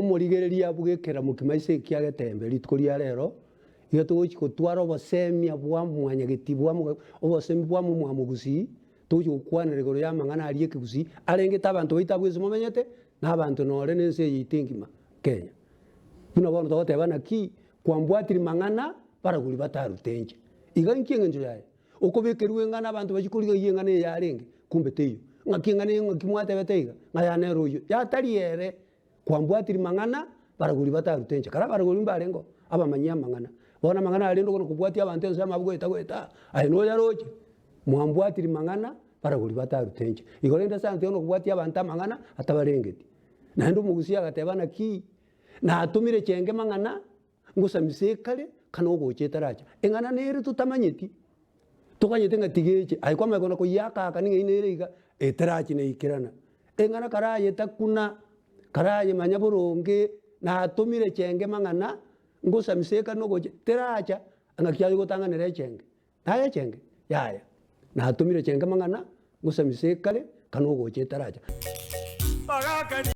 Umurigereria bugekera mukimaise kia getembe ritkuria rero iyo tugochi gutwara obosemia bwa mwanyagiti bwa obosemi bwa mwamugusi tugochi gukwanire goro ya mang'ana ari ekigusi arengete abantu baita bwese momenyete na abantu nore nense yitingima Kenya buna bono togoteba naki kwambwatiri mang'ana baraguri batarutenje iga nkiengenjo yaye okobekerwe ng'ana abantu bachikuriga yeng'ana yarenge kumbe teyo ng'aking'ana ng'akimwate beteiga ng'ayane royo yatari ere kwambwatiri mang'ana baraguri batarutenje kara baraguri mbarengo abamanyia mang'ana bona mang'ana arendo kono kubwatia abantu ense amabweta aino yaroje mwambwatiri mang'ana baraguri batarutenje igorenda sante ono kubwatia abantu mang'ana atabarengeti nando mugusia agateba naki na atumire chenge mang'ana ngusamisekare kana ogochetaracha eng'ana nere tutamanyeti tukanyete ngatigeche aikwa makono ko yaka ninge inere iga eterachi ne ikirana eng'ana karaye takuna karaye manyaboronge na atumire chenge mang'ana ngusamiseka nogoche teracha angakyayo gotanganira chenge naye chenge yaya na atumire chenge mang'ana ngusamisekare kana ogochetaracha